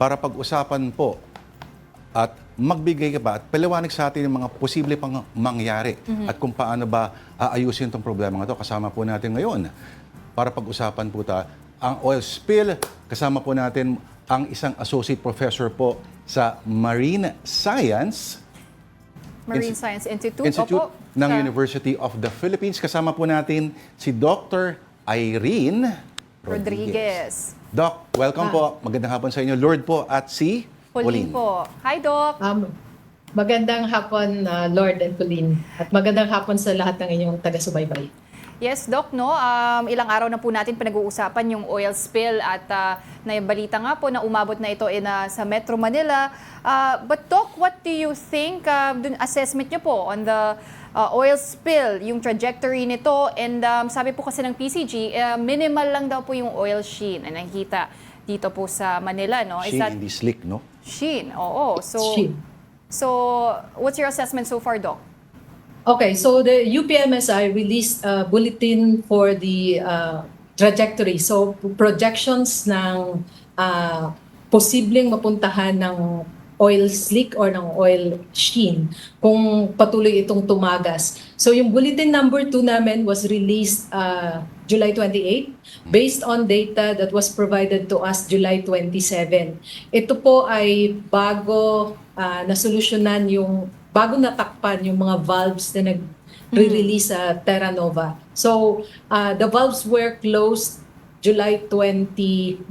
para pag-usapan po at magbigay ka ba at paliwanag sa atin yung mga posible pang mangyari at kung paano ba aayusin itong problema ito. Kasama po natin ngayon para pag-usapan po ang oil spill. Kasama po natin ang isang associate professor po sa Marine Science Institute Opo, ng University of the Philippines. Kasama po natin si Dr. Irene Rodriguez. Doc, welcome po. Magandang hapon sa inyo. Lord po at si Pauline po. Hi, Doc. Magandang hapon, Lord and Pauline. At magandang hapon sa lahat ng inyong taga-subaybay. Yes, Doc, no? Ilang araw na po natin pinag-uusapan yung oil spill at naibalita nga po na umabot na ito sa Metro Manila. But Doc, what do you think, assessment nyo po on the oil spill, yung trajectory nito? And sabi po kasi ng PCG, minimal lang daw po yung oil sheen na nakikita dito po sa Manila, no? Sheen, hindi slick, no? Sheen, oo. So, what's your assessment so far, Doc? Okay, so the UPMSI released a bulletin for the trajectory. So projections ng posibleng mapuntahan ng oil slick or ng oil sheen kung patuloy itong tumagas. So yung bulletin number 2 namin was released July 28 based on data that was provided to us July 27. Ito po ay bago nasolusyonan bago natakpan yung mga valves na nag-release sa Terra Nova. So, the valves were closed July 30.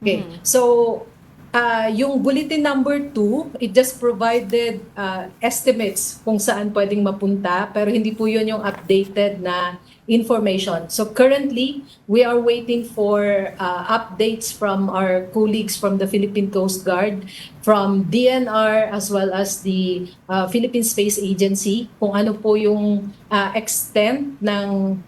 Okay. So, yung bulletin number 2, it just provided estimates kung saan pwedeng mapunta, pero hindi po yun yung updated na information. So currently, we are waiting for updates from our colleagues from the Philippine Coast Guard, from DNR, as well as the Philippine Space Agency, kung ano po yung extent ng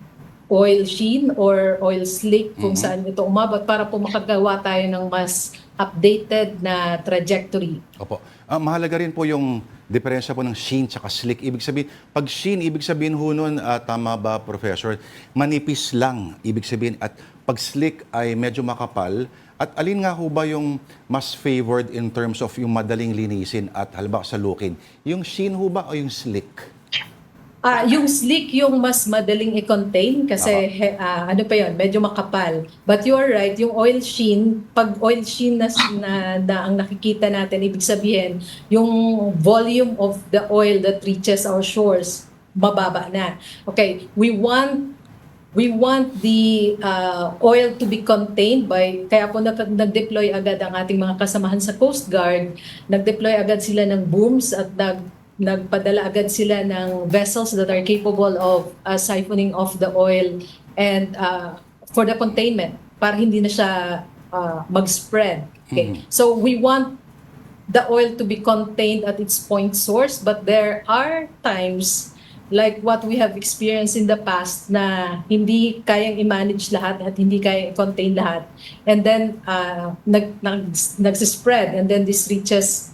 oil sheen or oil slick, kung saan ito umabot, para po makagawa tayo ng mas updated na trajectory. Opo. Mahalaga rin po yung diferensya po ng sheen at slick. Ibig sabihin, pag sheen, ibig sabihin ho nun, tama ba, Professor, manipis lang, ibig sabihin, at pag slick ay medyo makapal. At alin nga ho ba yung mas favored in terms of yung madaling linisin at halimbawa salukin? Yung sheen ho ba o yung slick? Yung slick yung mas madaling i-contain kasi ano pa yun, medyo makapal. But you are right, yung oil sheen, pag oil sheen na ang nakikita natin, ibig sabihin, yung volume of the oil that reaches our shores, mababa na. Okay, we want the oil to be contained kaya po nag-deploy agad ang ating mga kasamahan sa Coast Guard, nag-deploy agad sila ng booms at nagpadala agad sila ng vessels that are capable of siphoning off the oil and for the containment para hindi na siya mag-spread. Okay. So we want the oil to be contained at its point source, but there are times like what we have experienced in the past na hindi kayang i-manage lahat at hindi kayang i-contain lahat. And then nagsispread and then this reaches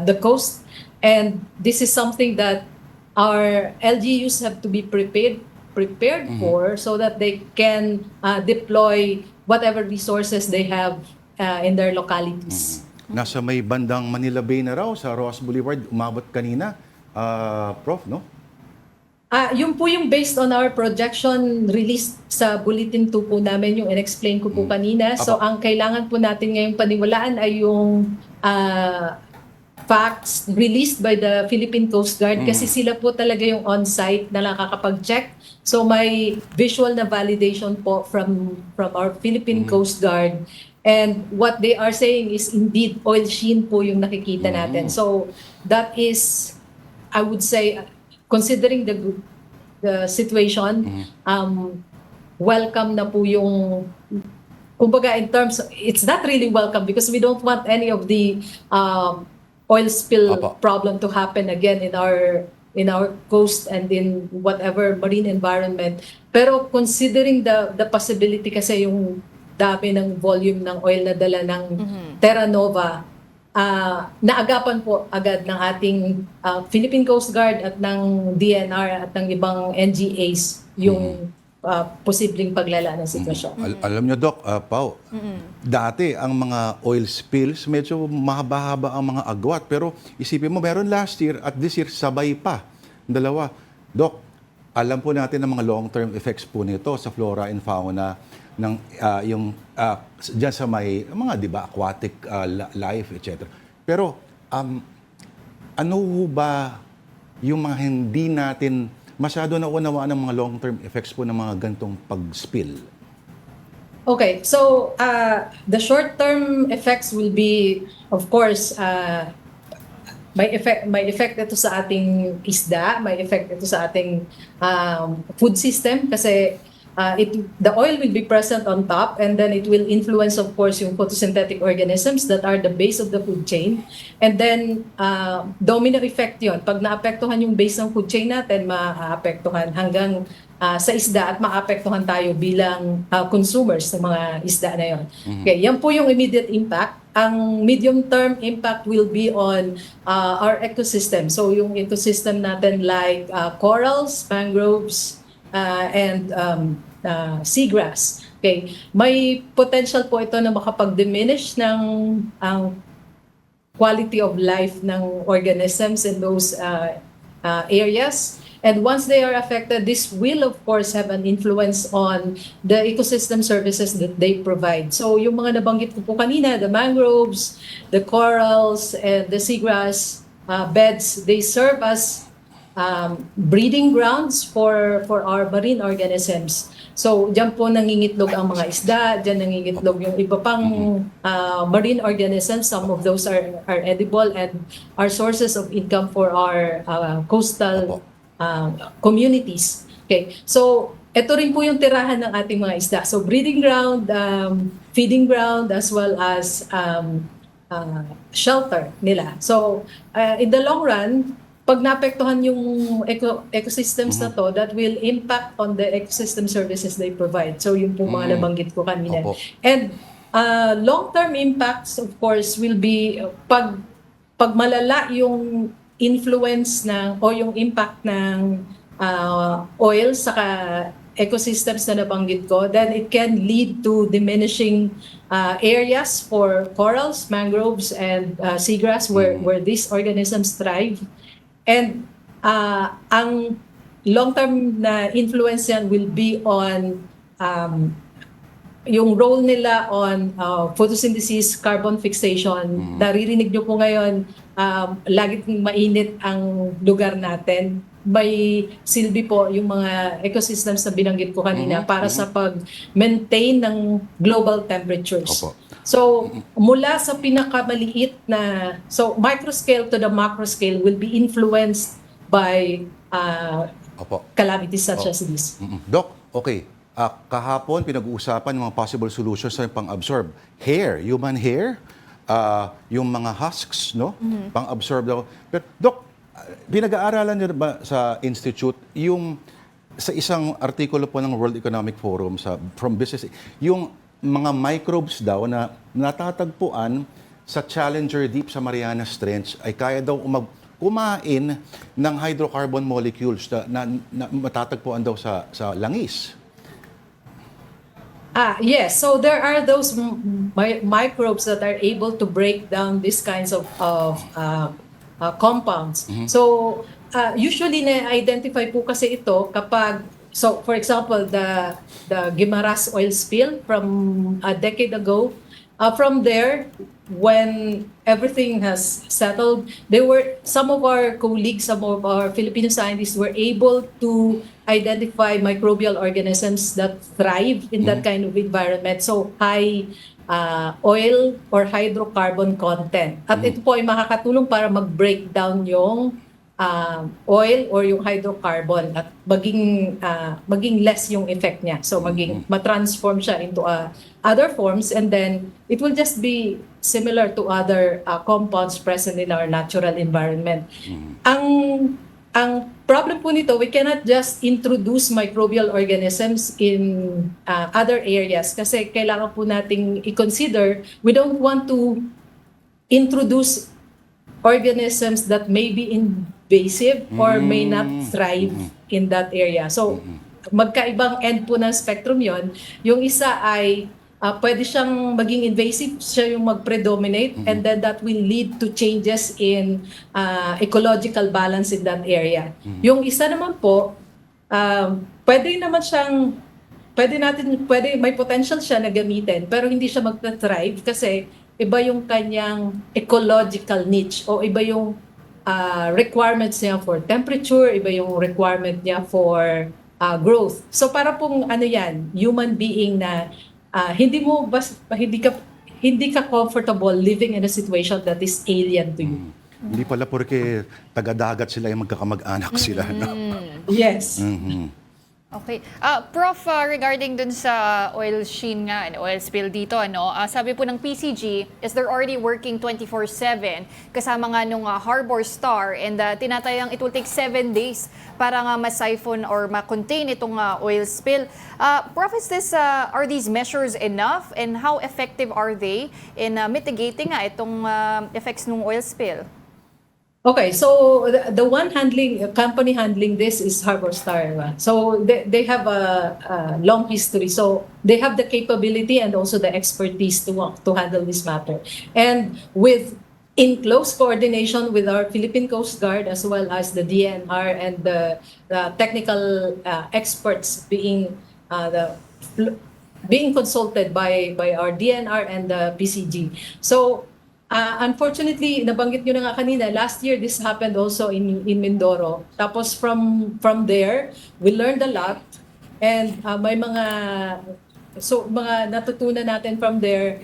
the coast. And this is something that our LGUs have to be prepared for so that they can deploy whatever resources they have in their localities. Nasa may bandang Manila Bay na raw sa Ross Boulevard, umabot kanina, Prof, no? Yung po yung based on our projection released sa Bulletin 2 po namin, yung in-explain ko po kanina. So ang kailangan po natin ngayong paniwalaan ay yung facts released by the Philippine Coast Guard kasi sila po talaga yung on-site na nakakapag-check. So may visual na validation po from our Philippine Coast Guard. And what they are saying is indeed oil sheen po yung nakikita natin. So that is, I would say, considering the situation, welcome na po yung, kumbaga in terms, it's not really welcome because we don't want any of the oil spill problem to happen again in our coast and in whatever marine environment. Pero considering the possibility kasi yung dami ng volume ng oil na dala ng Terra Nova, naagapan po agad ng ating Philippine Coast Guard at ng DNR at ng ibang NGAs yung posibleng paglala ng sitwasyon. Alam nyo, Doc, Pao, dati ang mga oil spills, medyo mahaba-haba ang mga agwat. Pero isipin mo, meron last year at this year, sabay pa. Dalawa. Doc, alam po natin ang mga long-term effects po nito sa flora and fauna ng diyan sa may mga, di ba, aquatic life, etc. Pero ano ba yung mga hindi natin masyado naunawaan ng mga long-term effects po ng mga gantong pag-spill? Okay, so the short-term effects will be, of course, may effect ito sa ating isda, may effect ito sa ating food system kasi the oil will be present on top and then it will influence, of course, yung photosynthetic organisms that are the base of the food chain. And then, domino effect yun. Pag naapektuhan yung base ng food chain natin, maapektuhan hanggang sa isda at maapektuhan tayo bilang consumers ng mga isda na yun. Okay, yan po yung immediate impact. Ang medium-term impact will be on our ecosystem. So, yung ecosystem natin like corals, mangroves, and seagrass. Okay, may potential po ito na makapag-diminish ng quality of life ng organisms in those areas. And once they are affected, this will of course have an influence on the ecosystem services that they provide. So yung mga nabanggit ko po kanina, the mangroves, the corals, and the seagrass beds, they serve as breeding grounds for our marine organisms. So, diyan po nangingitlog ang mga isda, diyan nangingitlog yung iba pang marine organisms. Some of those are edible and are sources of income for our coastal communities. Okay. So, ito rin po yung tirahan ng ating mga isda. So, breeding ground, feeding ground, as well as shelter nila. So, in the long run, pag naapektuhan yung ecosystems na to, that will impact on the ecosystem services they provide. So yung po mga nabanggit ko kanina. Opo. And long-term impacts, of course, will be pag malala yung influence ng o yung impact ng oil sa ecosystems na nabanggit ko, then it can lead to diminishing areas for corals, mangroves, and seagrass where these organisms thrive. And ang long-term na influence yan will be on yung role nila on photosynthesis, carbon fixation. Naririnig nyo po ngayon, laging mainit ang lugar natin. May silbi po yung mga ecosystems na binanggit ko kanina para sa pag-maintain ng global temperatures. Opo. So, mula sa pinakamaliit na, so microscale to the macro scale will be influenced by calamities such as this. Doc, okay. Kahapon, pinag-uusapan yung mga possible solutions sa pang-absorb. Hair, human hair, yung mga husks, no? Pang-absorb daw. Pero, Doc, pinag-aaralan niyo ba sa Institute yung sa isang artikulo po ng World Economic Forum from business, yung mga microbes daw na natatagpuan sa Challenger Deep sa Marianas Trench ay kaya daw kumain ng hydrocarbon molecules na matatagpuan daw sa langis. Yes. So there are those microbes that are able to break down these kinds of compounds. So usually na-identify po kasi ito kapag, so for example, the Guimaras oil spill from a decade ago, from there, when everything has settled, some of our colleagues, some of our Filipino scientists were able to identify microbial organisms that thrive in that kind of environment. So high oil or hydrocarbon content. At ito po ay makakatulong para mag-break down yung oil or yung hydrocarbon at maging less yung effect niya. So matransform siya into other forms, and then it will just be similar to other compounds present in our natural environment. Ang problem po nito, we cannot just introduce microbial organisms in other areas kasi kailangan po nating i-consider, we don't want to introduce organisms that may be invasive or may not thrive in that area. So, magkaibang end po ng spectrum yon. Yung isa ay pwede siyang maging invasive, siya yung mag-predominate, and then that will lead to changes in ecological balance in that area. Yung isa naman po, pwede naman siyang, may potential siya na gamitin, pero hindi siya magta-thrive kasi iba yung kanyang ecological niche o iba yung requirements niya for temperature, iba yung requirement niya for growth. So para pong yan, human being na hindi ka comfortable living in a situation that is alien to you. Hindi pala porque taga-dagat sila yung magkakamag-anak sila. No? Yes. Okay. Prof, regarding dun sa oil sheen nga and oil spill dito, sabi po ng PCG is they're already working 24/7 kasama nga nung Harbor Star, and tinatayang it will take 7 days para nga ma-siphon or ma-contain itong oil spill. Prof, are these measures enough, and how effective are they in mitigating nga itong effects ng oil spill? Okay, so the company handling this is Harbor Star. So they have a long history. So they have the capability and also the expertise to handle this matter. And in close coordination with our Philippine Coast Guard as well as the DNR and the technical experts being consulted by our DNR and the PCG. So unfortunately, nabanggit nyo na nga kanina, last year this happened also in Mindoro. Tapos from there, we learned a lot, and may mga natutunan natin from there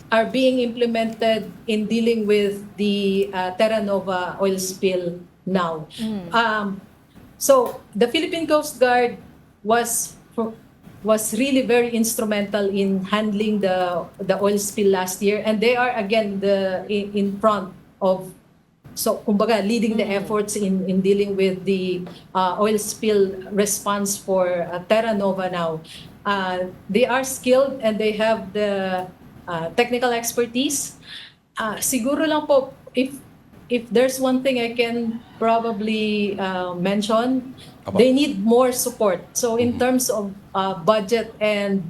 are being implemented in dealing with the Terra Nova oil spill now. So the Philippine Coast Guard was really very instrumental in handling the oil spill last year, and they are again in front of, so kumbaga leading the efforts in dealing with the oil spill response for Terra Nova now. They are skilled and they have the technical expertise. Siguro lang po, if there's one thing I can probably mention, they need more support. So in terms of budget and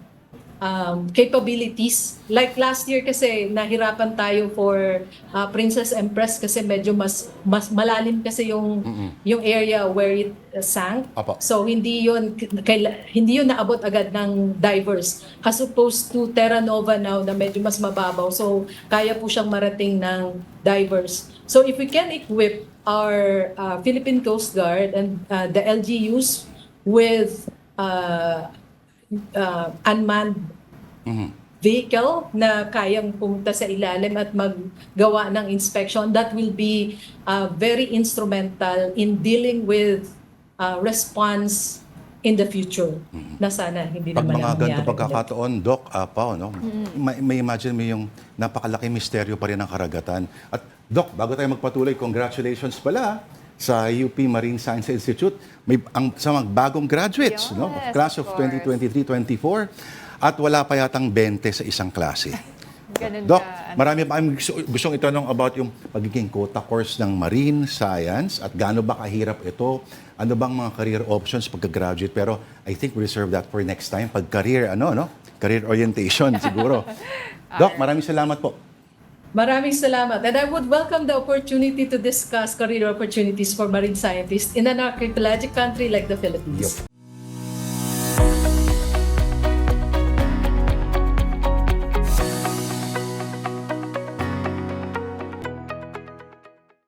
capabilities, like last year kasi nahirapan tayo for Princess Empress kasi medyo mas malalim kasi yung area where it sank. So hindi yun naabot agad ng divers, as opposed to Terra Nova now na medyo mas mababaw. So kaya po siyang marating ng divers. So if we can equip our Philippine Coast Guard and the LGUs with unmanned vehicle na kayang pumunta sa ilalim at maggawa ng inspection, that will be very instrumental in dealing with response in the future na sana hindi Pag naman mga ganito nangyari. pagkakataon, Doc, Pao, no? May imagine mo yung napakalaki misteryo pa rin ng karagatan. At Doc, bago tayo magpatuloy, congratulations pala sa UP Marine Science Institute. Sa mga bagong graduates, no? Class of 2023-24. At wala pa yatang 20 sa isang klase. Doc, marami pa kami gustong itanong about yung pagiging quota course ng Marine Science at gaano ba kahirap ito? Ano bang mga career options pagka-graduate? Pero I think we reserve that for next time. Pag career, career orientation siguro. Doc, maraming salamat po. Maraming salamat. And I would welcome the opportunity to discuss career opportunities for marine scientists in an archipelagic country like the Philippines. Yep.